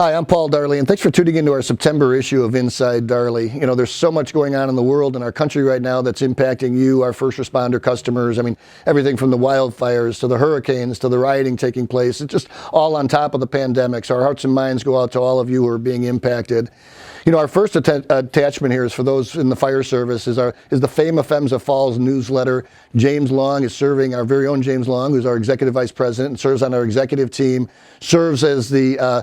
Hi, I'm Paul Darley, and thanks for tuning into our September issue of Inside Darley. You know, there's so much going on in the world and our country right now that's impacting you, our first responder customers. I mean, everything from the wildfires to the hurricanes to the rioting taking place. It's just all on top of the pandemic. So our hearts and minds go out to all of you who are being impacted. You know, our first attachment here is for those in the fire service is the FEMA FEMSA Falls newsletter. James Long is serving, our very own James Long, who's our executive vice president and serves on our executive team, serves as the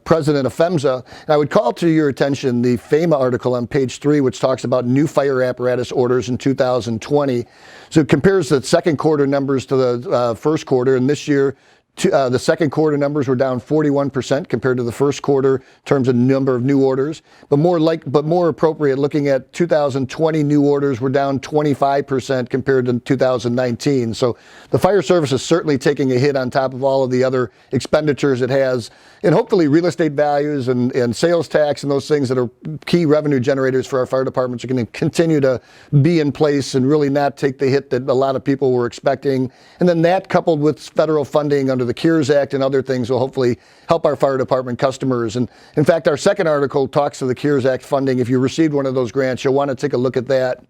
president of FEMSA. And I would call to your attention the FEMA article on page 3, which talks about new fire apparatus orders in 2020. So it compares the second quarter numbers to the first quarter, and this year, the second quarter numbers were down 41% compared to the first quarter in terms of number of new orders. But more appropriate, looking at 2020 new orders were down 25% compared to 2019. So the fire service is certainly taking a hit on top of all of the other expenditures it has. And hopefully real estate values and sales tax and those things that are key revenue generators for our fire departments are going to continue to be in place and really not take the hit that a lot of people were expecting. And then that, coupled with federal funding under the CARES Act and other things, will hopefully help our fire department customers. And in fact, our second article talks to the CARES Act funding. If you received one of those grants, you'll want to take a look at that.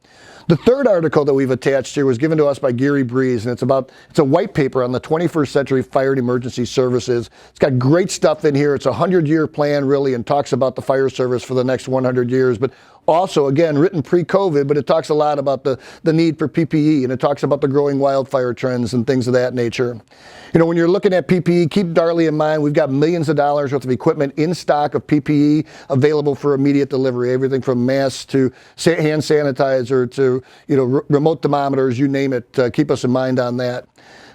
The third article that we've attached here was given to us by Gary Breeze, and it's a white paper on the 21st century fire and emergency services. It's got great stuff in here. It's a 100-year plan, really, and talks about the fire service for the next 100 years. But also, again, written pre-COVID, but it talks a lot about the need for PPE, and it talks about the growing wildfire trends and things of that nature. You know, when you're looking at PPE, keep Darley in mind. We've got millions of dollars worth of equipment in stock of PPE available for immediate delivery, everything from masks to hand sanitizer to, you know, remote thermometers, you name it. Keep us in mind on that.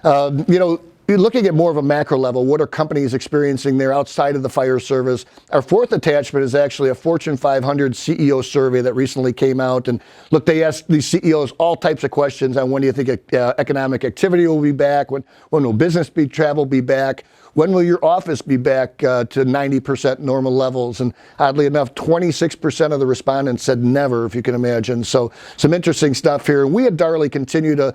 You know, looking at more of a macro level, what are companies experiencing there outside of the fire service? Our fourth attachment is actually a Fortune 500 CEO survey that recently came out. And look, they asked these CEOs all types of questions on when do you think economic activity will be back, when will business travel be back, when will your office be back to 90% normal levels? And oddly enough, 26% of the respondents said never, if you can imagine. So some interesting stuff here. And we at Darley continue to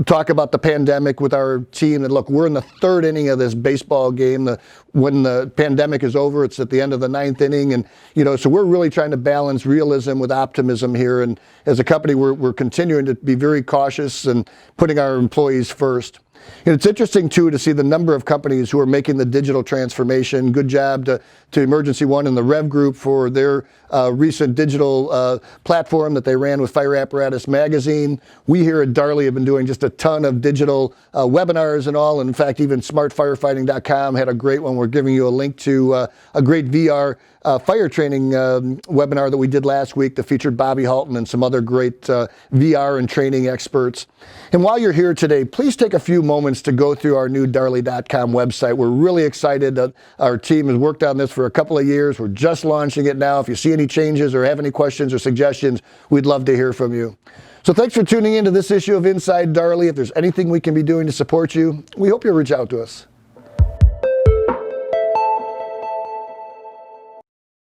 talk about the pandemic with our team. And look, we're in the third inning of this baseball game. When the pandemic is over, it's at the end of the ninth inning. And, you know, so we're really trying to balance realism with optimism here. And as a company, we're continuing to be very cautious and putting our employees first. And it's interesting, too, to see the number of companies who are making the digital transformation. Good job to Emergency One and the Rev Group for their recent digital platform that they ran with Fire Apparatus Magazine. We here at Darley have been doing just a ton of digital webinars and all. And in fact, even smartfirefighting.com had a great one. We're giving you a link to a great VR fire training webinar that we did last week that featured Bobby Halton and some other great VR and training experts. And while you're here today, please take a few moments to go through our new Darley.com website. We're really excited that our team has worked on this for a couple of years. We're just launching it now. If you see any changes or have any questions or suggestions, we'd love to hear from you. So thanks for tuning into this issue of Inside Darley. If there's anything we can be doing to support you, we hope you'll reach out to us.